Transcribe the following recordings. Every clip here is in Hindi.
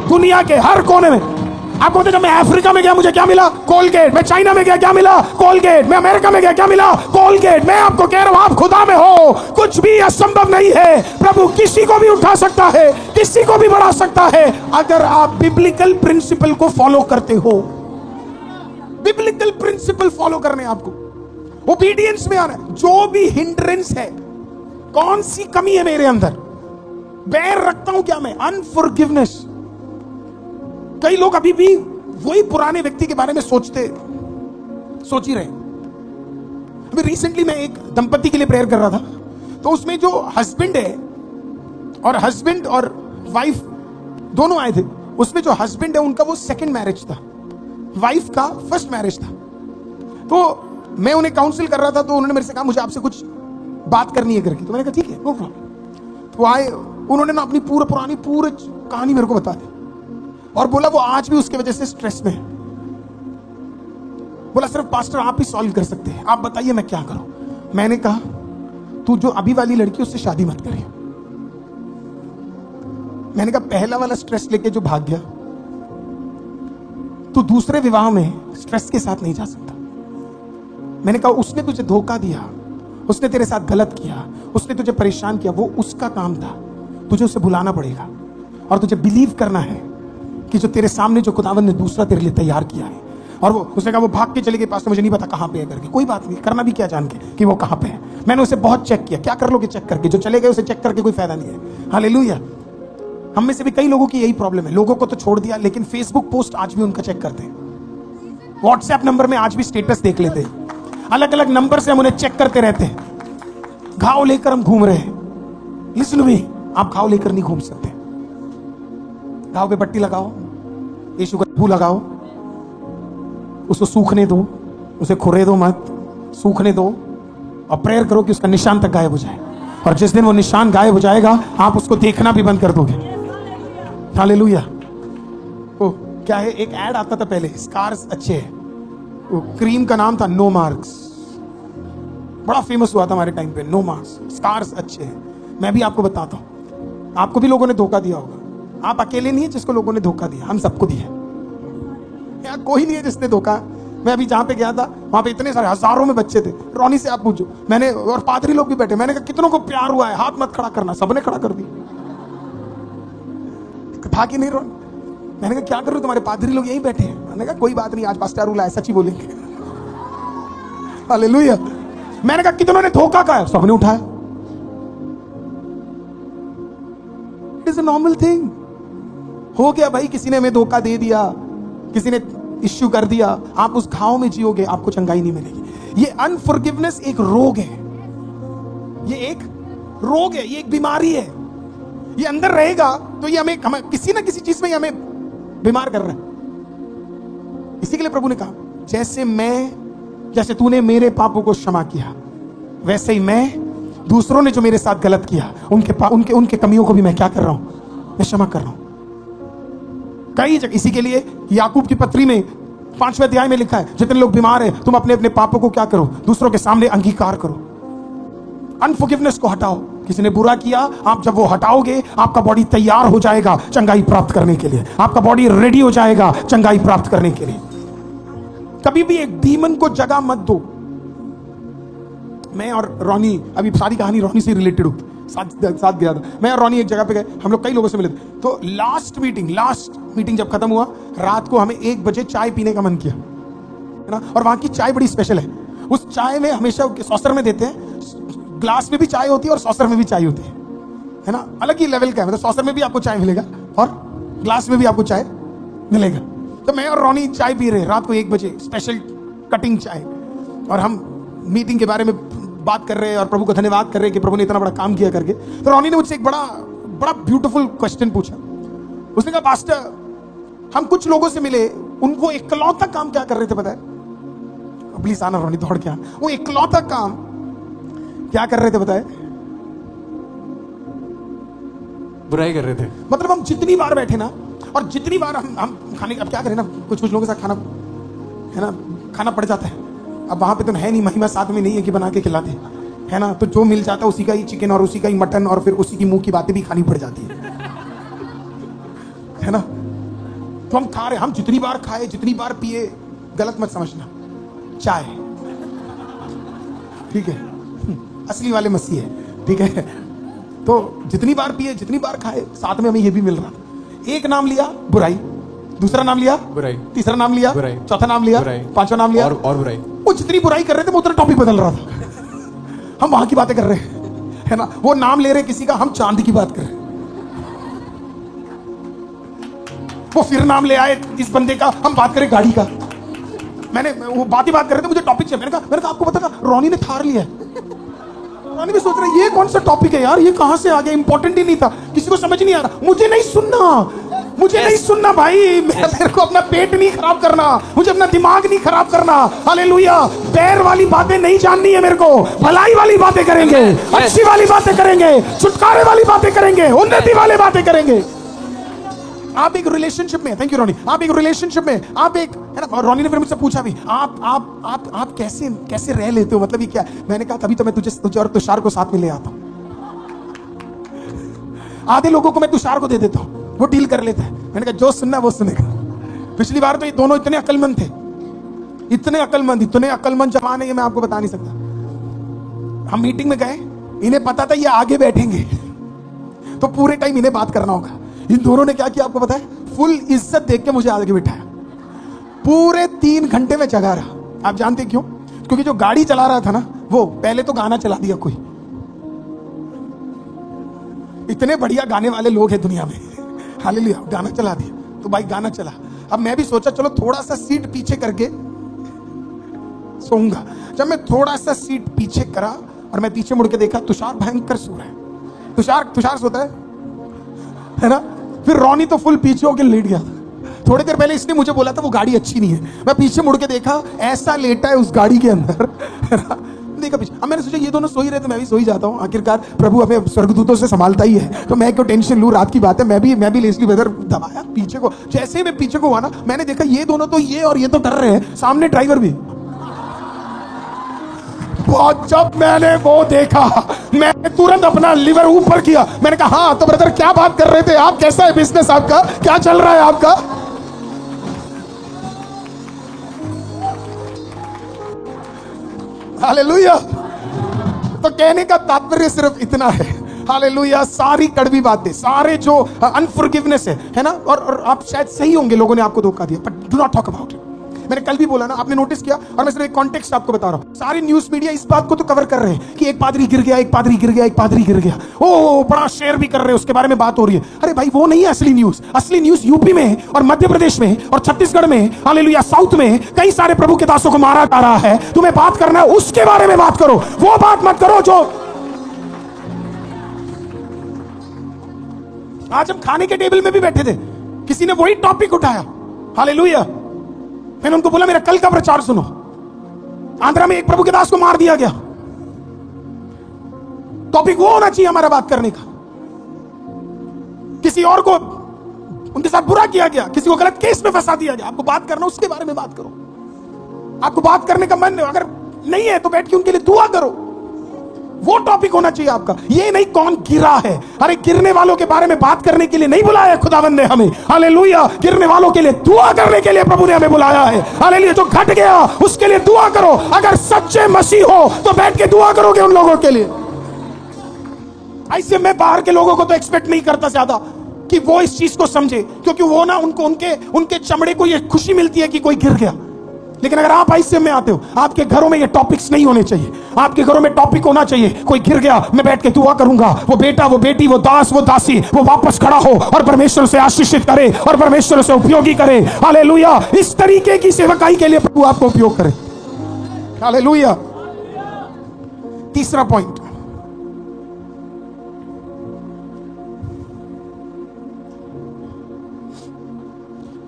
दुनिया के हर कोने में आपको बोलते जब मैं अफ्रीका में गया मुझे क्या मिला? कोलगेट। मैं चाइना में गया क्या मिला? कोलगेट। मैं अमेरिका में गया क्या मिला? कोलगेट। मैं आपको कह रहा हूं आप खुदा में हो, कुछ भी असंभव नहीं है। प्रभु किसी को भी उठा सकता है, किसी को भी बढ़ा सकता है, अगर आप बिब्लिकल प्रिंसिपल को फॉलो करते हो। बिब्लिकल प्रिंसिपल फॉलो करने आपको ओबीडियंस में आना है। जो भी हिंड्रेंस है, कौन सी कमी है मेरे अंदर, बैर रखता हूं क्या मैं? अनफॉरगिवनेस। कई लोग अभी भी वही पुराने व्यक्ति के बारे में सोच ही रहे। अभी रिसेंटली मैं एक दंपति के लिए प्रेयर कर रहा था, तो उसमें जो हस्बैंड है और हस्बैंड और वाइफ दोनों आए थे। उसमें जो हस्बैंड है उनका वो सेकंड मैरिज था, वाइफ का फर्स्ट मैरिज था। तो मैं उन्हें काउंसिल कर रहा था, तो उन्होंने मेरे से कहा मुझे आपसे कुछ बात करनी है करके। तो मैंने कहा ठीक है, नो प्रॉब्लम। तो आए, उन्होंने ना अपनी पुरानी कहानी मेरे को बता दी और बोला वो आज भी उसके वजह से स्ट्रेस में है। बोला सिर्फ पास्टर आप ही सॉल्व कर सकते हैं, आप बताइए मैं क्या करूं। मैंने कहा तू जो अभी वाली लड़की उससे शादी मत करिए। मैंने कहा पहला वाला स्ट्रेस लेके जो भाग गया, तू दूसरे विवाह में स्ट्रेस के साथ नहीं जा सकता। मैंने कहा उसने तुझे धोखा दिया, उसने तेरे साथ गलत किया, उसने तुझे परेशान किया, वो उसका काम था। तुझे उसे भुलाना पड़ेगा और तुझे बिलीव करना है कि जो तेरे सामने जो खुदावन ने दूसरा तेरे लिए तैयार किया है। और वो उसने कहा वो भाग के चले गए पास, मुझे नहीं पता कहां पे है करके। कोई बात नहीं, करना भी क्या जान के कि वो कहां पे है। मैंने उसे बहुत चेक किया। क्या कर लोगे चेक करके? जो चले गए उसे चेक करके कोई फायदा नहीं है। हालेलुया। हम में से भी कई लोगों की यही प्रॉब्लम है। लोगों को तो छोड़ दिया, लेकिन फेसबुक पोस्ट आज भी उनका चेक करते हैं, व्हाट्सएप नंबर में आज भी स्टेटस देख लेते हैं, अलग अलग नंबर से हम उन्हें चेक करते रहते हैं। घाव लेकर हम घूम रहे हैं। लिसन मी, आप घाव लेकर नहीं घूम सकते। घाव पे पट्टी लगाओ, यीशु का फूल लगाओ, उसको सूखने दो, उसे खुरे दो मत, सूखने दो और प्रेयर करो कि उसका निशान तक गायब हो जाए। और जिस दिन वो निशान गायब हो जाएगा, आप उसको देखना भी बंद कर दोगे। हालेलुया। ओ क्या है, एक ऐड आता था पहले, स्कार्स अच्छे हैं, वो क्रीम का नाम था नो मार्क्स, बड़ा फेमस हुआ था हमारे टाइम पे। नो मार्क्स, स्कार्स अच्छे हैं। मैं भी आपको बताता हूं, आपको भी लोगों ने धोखा दिया होगा। आप अकेले नहीं है जिसको लोगों ने धोखा दिया, हम सबको दिया। यार कोई नहीं है जिसने धोखा। मैं अभी जहां पे गया था वहां पे इतने सारे हजारों में बच्चे थे। रोनी से आप पूछो, मैंने और पादरी लोग भी बैठे, मैंने कहा कितनों को प्यार हुआ है, हाथ मत खड़ा करना। सबने खड़ा कर दी, था कि नहीं रोन? मैंने कहा क्या करूं, तुम्हारे पादरी लोग यहीं बैठे हैं। मैंने कहा कोई बात नहीं, आज पास्टर अरुल आए, सच ही बोलेंगे। हालेलुया। मैंने कहा कितनों ने धोखा खाया? सबने उठाया। It is a normal thing. हो गया भाई, किसी ने हमें धोखा दे दिया, किसी ने इश्यू कर दिया, आप उस घाव में जियोगे, आपको चंगाई नहीं मिलेगी। ये अनफॉरगिवनेस एक रोग है, ये एक रोग है, ये एक बीमारी है। ये अंदर रहेगा तो ये हमें किसी ना किसी चीज में हमें बीमार कर रहा है। इसी के लिए प्रभु ने कहा जैसे तूने मेरे पापों को क्षमा किया, वैसे ही मैं दूसरों ने जो मेरे साथ गलत किया उनके कमियों को भी मैं क्या कर रहा हूं, मैं क्षमा कर रहा हूं। कई जगह इसी के लिए याकूब की पत्री में 5वें अध्याय में लिखा है, जितने लोग बीमार हैं तुम अपने अपने पापों को क्या करो, दूसरों के सामने अंगीकार करो। अनफॉरगिवनेस को हटाओ। किसी ने बुरा किया, आप जब वो हटाओगे, आपका बॉडी तैयार हो जाएगा चंगाई प्राप्त करने के लिए। आपका बॉडी रेडी हो जाएगा चंगाई प्राप्त करने के लिए। कभी भी एक डीमन को जगह मत दो। मैं और रोनी, अभी सारी कहानी रोनी से रिलेटेड हो, साथ गया था। मैं और रोनी एक जगह पे गए, हम लोग कई लोगों से मिले थे। तो लास्ट मीटिंग जब खत्म हुआ, रात को हमें 1 बजे चाय पीने का मन किया, है ना। और वहां की चाय बड़ी स्पेशल है। उस चाय में हमेशा सॉसर में देते हैं, ग्लास में भी चाय होती है और सॉसर में भी चाय होती है ना। अलग ही लेवल का है, मतलब सॉसर में भी आपको चाय मिलेगा और ग्लास में भी आपको चाय मिलेगा। तो मैं और रोनी चाय पी रहे रात को 1 बजे, स्पेशल कटिंग चाय, और हम मीटिंग के बारे में बात कर रहे हैं और प्रभु को धन्यवाद कर रहे हैं कि प्रभु ने इतना बड़ा काम किया करके। तो रोनी ने मुझसे एक बड़ा ब्यूटीफुल क्वेश्चन पूछा। उसने कहा पास्टर, हम कुछ लोगों से मिले, उनको इकलौता काम क्या कर रहे थे पता है? प्लीज आना रोनी, दौड़ के आ। वो इकलौता काम क्या कर रहे थे पता है? बुराई कर रहे थे। मतलब हम जितनी बार बैठे ना, और जितनी बार हम खाने, अब क्या करें ना, कुछ लोगों के साथ खाना है ना, खाना पड़ जाता है। अब वहां पे तो है नहीं, महिमा साथ में नहीं है कि बना के खिलाते, है ना। तो जो मिल जाता है उसी का ही चिकन और उसी का ही मटन और फिर उसी की मुंह की बातें भी खानी पड़ जाती है ना। तो हम खा रहे, हम जितनी बार खाए, जितनी बार पिए, गलत मत समझना, चाय, ठीक है, असली वाले मसीह है, ठीक है। तो जितनी बार पिए, जितनी बार खाए, साथ में हमें ये भी मिल रहा था। एक नाम लिया बुराई, दूसरा नाम लिया बुराई, तीसरा नाम लिया बुराई, चौथा नाम लिया बुराई, पांचवा नाम लिया और बुराई। वो जितनी बुराई कर रहे थे वो उतना टॉपिक बदल रहा था। हम वहां की बातें कर रहे हैं, है ना, वो नाम ले रहे किसी का, हम चांद की बात कर रहे हैं। वो फिर नाम ले आए इस बंदे का, हम बात करें गाड़ी का। मैंने वो बात ही बात कर रहे थे, मुझे टॉपिक चाहिए। मैंने कहा आपको पता था रोनी ने थार लिया है। रोनी भी सोच रहा है ये कौन सा टॉपिक है यार, ये कहां से आ गया, इंपॉर्टेंट ही नहीं था, किसी को समझ नहीं आ रहा। मुझे नहीं सुनना, मुझे नहीं सुनना भाई, मेरे को अपना पेट नहीं खराब करना, मुझे अपना दिमाग नहीं खराब करना। हालेलुया। पैर वाली बातें नहीं जाननी है मेरे को, भलाई वाली बातें करेंगे, अच्छी वाली बातें करेंगे, छुटकारे वाली बातें करेंगे, उन्नति वाली बातें करेंगे। आप एक रिलेशनशिप में, थैंक यू रोनी, आप एक रिलेशनशिप में, आप एक, है ना, रोनी ने फिर मुझसे पूछा भी, आप कैसे रह लेते हो, मतलब ये क्या? मैंने कहा तभी तो मैं तुझे और तुषार को साथ में ले आता हूं। आधे लोगों को मैं तुषार को दे देता हूं, वो डील कर लेता है। मैंने कहा जो सुनना वो सुनेगा। पिछली बार तो ये दोनों इतने अक्लमंद थे, इतने अक्लमंद जवान है, ये मैं आपको बता नहीं सकता। हम मीटिंग में गए, इन्हें पता था ये आगे बैठेंगे तो पूरे टाइम इन्हें बात करना होगा। इन दोनों ने क्या किया आपको पता है? फुल इज्जत देख के मुझे आगे बिठाया। पूरे 3 घंटे में जगा रहा। आप जानते क्यों? क्योंकि जो गाड़ी चला रहा था ना, वो पहले तो गाना चला दिया। कोई इतने बढ़िया गाने वाले लोग हैं दुनिया में, हालेलुया, गाना चला दिया। तो भाई गाना चला। अब मैं भी सोचा चलो थोड़ा सा सीट पीछे करके सोऊंगा। जब मैं थोड़ा सा सीट पीछे करा और मैं पीछे मुड़ के देखा, तुषार भयंकर सो रहा है। तुषार सोता है ना। फिर रोनी तो फुल पीछे होकर लेट गया था। थोड़ी देर पहले इसने मुझे बोला था वो गाड़ी अच्छी नहीं है। मैं पीछे मुड़ के देखा, ऐसा लेटा है उस गाड़ी के अंदर, देखा पीछे। अब मैंने सोचा ये दोनों सो ही रहे तो मैं भी सो ही जाता हूँ। आखिरकार प्रभु हमें स्वर्गदूतों से संभालता ही है, तो मैं क्यों टेंशन लूं। रात की बात है, मैं भी लेस्ली ब्रदर दबाया पीछे को। जैसे ही मैं पीछे को हुआ ना, मैंने देखा ये दोनों तो ये और ये तो डर रहे हैं, सामने ड्राइवर भी। जब मैंने वो देखा, मैंने तुरंत अपना लिवर ऊपर किया। मैंने कहा हाँ तो ब्रदर क्या बात कर रहे थे आप, कैसा है बिजनेस आपका, क्या चल रहा है आपका? हालेलुया। तो कहने का तात्पर्य सिर्फ इतना है, हालेलुया, सारी कड़वी बातें, सारे जो अनफॉरगिवनेस है ना, और आप शायद सही होंगे, लोगों ने आपको धोखा दिया, but do not talk about it. मैंने कल भी बोला ना, आपने नोटिस किया, और मैं सिर्फ एक कॉन्टेक्स्ट आपको बता रहा हूं। सारी न्यूज मीडिया इस बात को तो कवर कर रहे हैं कि एक पादरी गिर गया, एक पादरी गिर गया, एक पादरी गिर गया, ओ बड़ा शेयर भी कर रहे हैं, उसके बारे में बात हो रही है। अरे भाई वो नहीं है असली न्यूज। असली न्यूज यूपी में और मध्य प्रदेश में और छत्तीसगढ़ में, हालेलुया, साउथ में कई सारे प्रभु के दासों को मारा जा रहा है। तुम्हें बात करना है उसके बारे में बात करो, वो बात मत करो जो। आज हम खाने के टेबल में भी बैठे थे, किसी ने वही टॉपिक उठाया, हालेलुया। मैंने उनको बोला मेरा कल का प्रचार सुनो, आंध्रा में एक प्रभु के दास को मार दिया गया। टॉपिक वो होना चाहिए हमारा बात करने का। किसी और को उनके साथ बुरा किया गया, किसी को गलत केस में फंसा दिया गया, आपको बात करना उसके बारे में बात करो। आपको बात करने का मन अगर नहीं है तो बैठ के उनके लिए दुआ करो, वो टॉपिक होना चाहिए आपका। ये नहीं कौन गिरा है। अरे गिरने वालों के बारे में बात करने के लिए नहीं बुलाया खुदावंद ने हमें, हालेलुया। गिरने वालों के लिए दुआ करने के लिए प्रभु ने हमें बुलाया है, हालेलुया। जो घट गया उसके लिए दुआ करो। अगर सच्चे मसीह हो तो बैठ के दुआ करोगे उन लोगों के लिए। ऐसे मैं बाहर के लोगों को तो एक्सपेक्ट नहीं करता ज्यादा कि वो इस चीज को समझे, क्योंकि वो ना उनको उनके चमड़े को ये खुशी मिलती है कि कोई गिर गया। लेकिन अगर आप आईसीएम में आते हो, आपके घरों में ये टॉपिक्स नहीं होने चाहिए। आपके घरों में टॉपिक होना चाहिए, कोई गिर गया मैं बैठ के दुआ करूंगा, वो बेटा, वो बेटी, वो दास, वो दासी, वो वापस खड़ा हो और परमेश्वर से आशीषित करे और परमेश्वर से उपयोगी करे, हालेलुया। इस तरीके की सेवकाई के लिए प्रभु आपको उपयोग करे, हालेलुया। तीसरा point,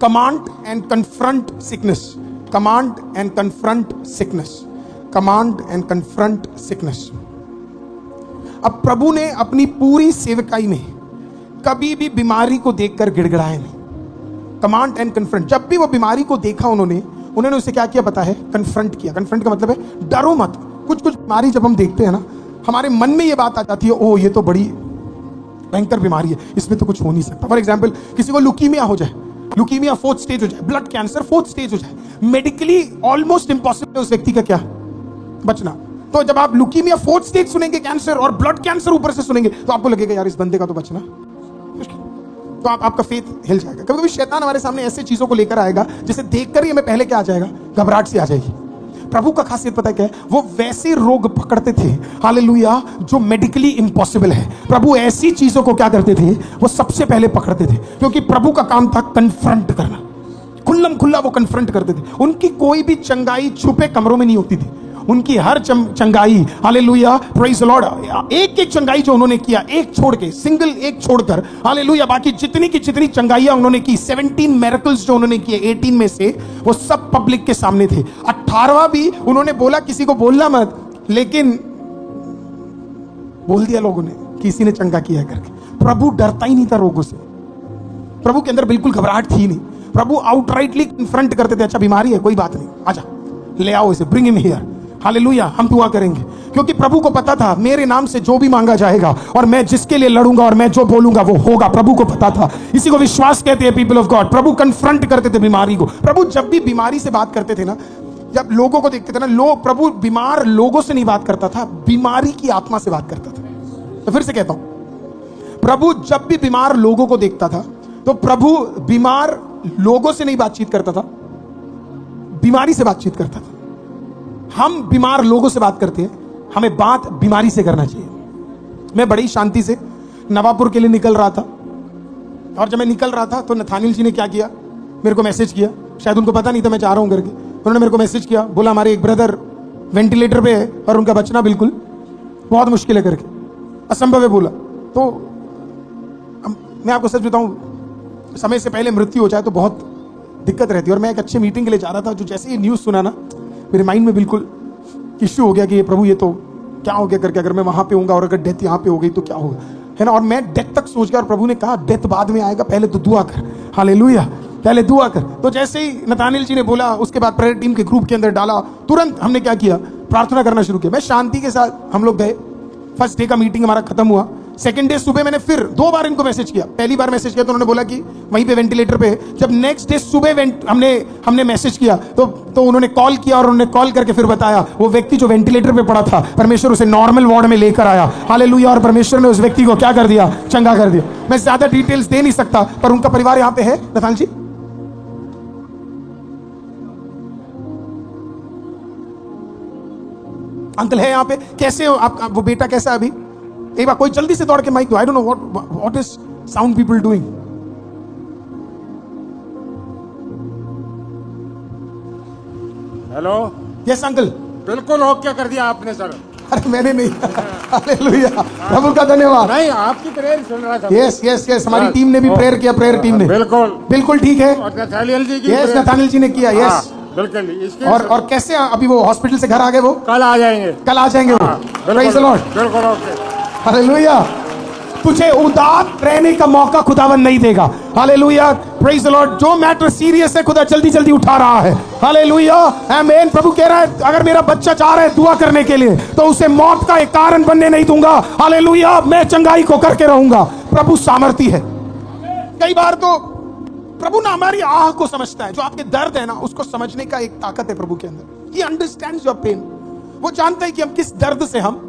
command and confront sickness. Command and confront sickness, command and confront sickness. अब प्रभु ने अपनी पूरी सेवकाई में कभी भी बीमारी को देखकर गिड़गिड़ाया नहीं। कमांड एंड कन्फ्रंट, जब भी वो बीमारी को देखा उन्होंने उसे क्या किया पता है? कन्फ्रंट किया। कन्फ्रंट का मतलब है डरो मत। कुछ बीमारी जब हम देखते हैं ना, हमारे मन में ये बात आ जाती है, ओ ये तो बड़ी भयंकर बीमारी है, इसमें तो कुछ हो नहीं सकता। फॉर एग्जाम्पल किसी को लुकीमिया हो जाए, ल्यूकीमिया 4th स्टेज हो जाए, ब्लड कैंसर 4th स्टेज हो जाए, मेडिकली ऑलमोस्ट इंपॉसिबल है उस व्यक्ति का क्या बचना। तो जब आप ल्यूकीमिया 4th स्टेज सुनेंगे कैंसर और ब्लड कैंसर ऊपर से सुनेंगे तो आपको लगेगा यार इस बंदे का तो बचना मुश्किल। तो आपका फेथ हिल जाएगा। कभी कभी शैतान हमारे सामने ऐसे चीजों को लेकर आएगा जिसे देखकर ही हमें पहले क्या आ जाएगा, घबराहट सी आ जाएगी। प्रभु का खासियत पता है क्या है, वो वैसे रोग पकड़ते थे हालेलुया जो मेडिकली इम्पॉसिबल है। प्रभु ऐसी चीजों को क्या करते थे, वो सबसे पहले पकड़ते थे, क्योंकि प्रभु का काम था कन्फ्रंट करना, खुल्लम खुल्ला वो कन्फ्रंट करते थे। उनकी कोई भी चंगाई छुपे कमरों में नहीं होती थी, उनकी हर चंगाई हालेलुया प्रेज द लॉर्ड, एक एक चंगाई जो उन्होंने किया, एक छोड़ के, सिंगल एक छोड़कर हालेलुया, बाकी जितनी की जितनी चंगाइयां उन्होंने की, 17 मिरेकल्स जो उन्होंने किए 18 में से, वो सब पब्लिक के सामने थे। 18वां भी उन्होंने बोला किसी को बोलना मत, लेकिन बोल दिया लोगों ने किसी ने चंगा किया करके। प्रभु डरता ही नहीं था रोगों से, प्रभु के अंदर बिल्कुल घबराहट थी नहीं। प्रभु आउटराइटली कन्फ्रंट करते थे, अच्छा बीमारी है कोई बात नहीं, आजा ले आओ इसे, ब्रिंग हिम हियर, हालेलुया, हम दुआ करेंगे। क्योंकि प्रभु को पता था मेरे नाम से जो भी मांगा जाएगा और मैं जिसके लिए लड़ूंगा और मैं जो बोलूंगा वो होगा। प्रभु को पता था, इसी को विश्वास कहते हैं people of God. Prabhu confront करते थे बीमारी को। प्रभु जब भी बीमारी से बात करते थे ना, जब लोगों को देखते थे ना, लोग, प्रभु बीमार लोगों से नहीं बात करता था, बीमारी की आत्मा से बात करता था। तो फिर से कहता हूं, प्रभु जब भी बीमार लोगों को देखता था तो प्रभु बीमार लोगों से नहीं बातचीत करता था, बीमारी से बातचीत करता था। हम बीमार लोगों से बात करते हैं, हमें बात बीमारी से करना चाहिए। मैं बड़ी शांति से नवापुर के लिए निकल रहा था, और जब मैं निकल रहा था तो नथानिल जी ने क्या किया, मेरे को मैसेज किया। शायद उनको पता नहीं था मैं जा रहा हूं करके, उन्होंने मेरे को मैसेज किया, बोला हमारे एक ब्रदर वेंटिलेटर पे है और उनका बचना बिल्कुल बहुत मुश्किल है करके, असंभव है बोला। तो मैं आपको सच बताऊं, समय से पहले मृत्यु हो जाए तो बहुत दिक्कत रहती है। और मैं एक अच्छे मीटिंग के लिए जा रहा था, जो जैसे ये न्यूज़ सुना ना, मेरे माइंड में बिल्कुल इश्यू हो गया कि ये प्रभु ये तो क्या हो गया करके, अगर मैं वहां पे होऊंगा और अगर डेथ यहाँ पे हो गई तो क्या होगा, है ना। और मैं डेथ तक सोच गया, और प्रभु ने कहा डेथ बाद में आएगा, पहले तो दुआ कर, हालेलुया, पहले दुआ कर। तो जैसे ही नथानिल जी ने बोला, उसके बाद प्रेयर टीम के ग्रुप के अंदर डाला, तुरंत हमने क्या किया, प्रार्थना करना शुरू किया। मैं शांति के साथ, हम लोग गए, फर्स्ट डे का मीटिंग हमारा खत्म हुआ। सेकंड डे सुबह मैंने फिर 2 बार इनको मैसेज किया। पहली बार मैसेज किया तो उन्होंने बोला कि वहीं पे वेंटिलेटर पे। जब नेक्स्ट डे सुबह हमने मैसेज किया तो उन्होंने कॉल किया, और उन्होंने कॉल करके फिर बताया वो व्यक्ति जो वेंटिलेटर पे पड़ा था, परमेश्वर उसे नॉर्मल वार्ड में लेकर आया, हालेलुया, और परमेश्वर ने उस व्यक्ति को क्या कर दिया, चंगा कर दिया। मैं ज्यादा डिटेल्स दे नहीं सकता, पर उनका परिवार यहाँ पे है। नथान जी, अंकल है यहाँ पे, कैसे हो आप, वो बेटा कैसा है अभी? एक बार कोई जल्दी से दौड़ के माइक दो। I don't know what is sound people doing. Hello, yes uncle. बिल्कुल ओके कर दिया आपने सर। अरे मैंने नहीं, हालेलुया, प्रभु का धन्यवाद। नहीं, आपकी प्रेयर सुन रहा था। यस यस यस, हमारी टीम ने भी प्रेयर किया, प्रेयर टीम ने बिल्कुल बिल्कुल ठीक है। और नथानियल जी की, यस, नथानियल जी ने किया, यस बिल्कुल। इसके और कैसे अभी वो हॉस्पिटल से घर आ गए? वो कल आ जाएंगे, कल आ जाएंगे वो। प्रेज द लॉर्ड, बिल्कुल ओके, हालेलुया। तुझे उदास रहने का मौका खुदावन नहीं देगा, हालेलुया, प्रेज द लॉर्ड। जो मैटर सीरियस है खुदा जल्दी जल्दी उठा रहा है, हालेलुया, आमीन। प्रभु कह रहा है अगर मेरा बच्चा चाह रहा है दुआ करने के लिए तो उसे मौत का एक कारण बनने नहीं दूंगा, हालेलुया, मैं चंगाई को करके रहूंगा। प्रभु सामर्थी है। कई बार तो प्रभु ना हमारी आह को समझता है, जो आपके दर्द है ना उसको समझने का एक ताकत है प्रभु के अंदर। He understands your pain। वो जानता है कि हम किस दर्द से हम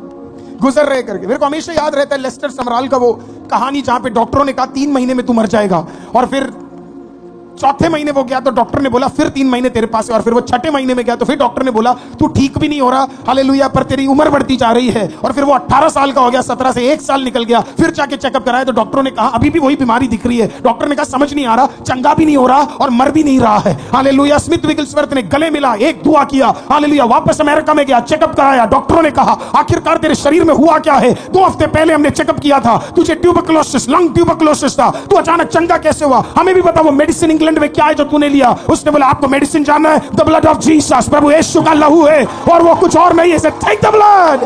गुजर रहे करके। मेरे को हमेशा याद रहता है लेस्टर समराल का वो कहानी, जहां पे डॉक्टरों ने कहा 3 महीने में तू मर जाएगा, और फिर चौथे महीने वो गया तो डॉक्टर ने बोला फिर 3 महीने तेरे पास है, और फिर वो छठे महीने में गया तो फिर डॉक्टर ने बोला तू ठीक भी नहीं हो रहा, हालेलुया, पर तेरी उम्र बढ़ती जा रही है। और फिर वो 18 साल का हो गया, 17 से 1 साल निकल गया, फिर जाके चेकअप कराया तो डॉक्टरों ने कहा अभी भी वही बीमारी दिख रही है। डॉक्टर ने कहा समझ नहीं आ रहा, चंगा भी नहीं हो रहा और मर भी नहीं रहा है, हालेलुया। स्मिथ विगलस्वर्थ ने गले मिला, एक दुआ किया, हालेलुया, वापस अमेरिका में गया, चेकअप कराया, डॉक्टरों ने कहा आखिरकार तेरे शरीर में हुआ क्या है? 2 हफ्ते पहले हमने चेकअप किया था, तुझे ट्यूबरकुलोसिस, लंग ट्यूबरकुलोसिस था, तू अचानक चंगा कैसे हुआ? हमें भी बता वो मेडिसिन इंग्लैंड में क्या है जो तूने लिया? उसने बोला आपको मेडिसिन जानना है? द ब्लड ऑफ जीसस, प्रभु यीशु का लहू है और वो कुछ और नहीं है। Take the blood,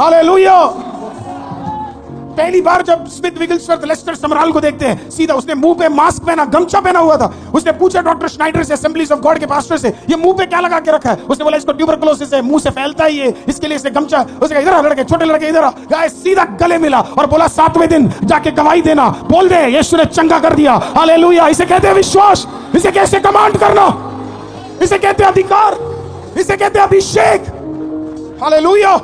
hallelujah. पहली बार जब स्मिथ विगिल्सवर्थ लेस्टर समराल को देखते हैं, सीधा उसने मुंह पे मास्क पहना, गमछा पहना हुआ था। उसने पूछा डॉक्टर श्नाइडर से, असेंबलीज ऑफ गॉड के पास्टर से, ये मुंह पे क्या लगा के रखा है? उसने बोला इसको ट्यूबरकुलोसिस है, मुंह से फैलता ही है, इसके लिए इसने गमछा। उसने कहा इधर आ लड़के, छोटे लड़के इधर आ। गाय सीधा गले मिला और बोला 7वें दिन जाके गवाही देना, बोल दे यीशु ने चंगा कर दिया। हालेलुया। इसे कहते हैं विश्वास, इसे कैसे कमांड करना, इसे कहते हैं अधिकार, इसे कहते हैं अभिषेक। हालेलुया।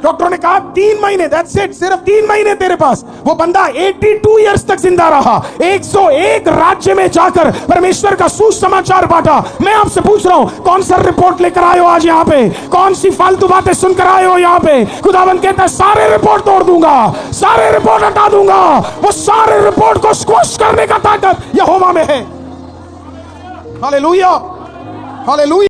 डॉक्टरों ने कहा 3 महीने, दैट्स इट, सिर्फ 3 महीने तेरे पास। वो बंदा 82 इयर्स तक जिंदा रहा, 101 राज्य में जाकर परमेश्वर का सुसमाचार बांटा। मैं आपसे पूछ रहा हूं, कौन सा रिपोर्ट लेकर आए हो आज यहाँ पे? कौन सी फालतू बातें सुनकर आए हो यहाँ पे? खुदावंद कहता है सारे रिपोर्ट तोड़ दूंगा, सारे रिपोर्ट हटा दूंगा। वो सारे रिपोर्ट को स्क्वैश करने का ताकत यहोवा में है। Hallelujah, hallelujah.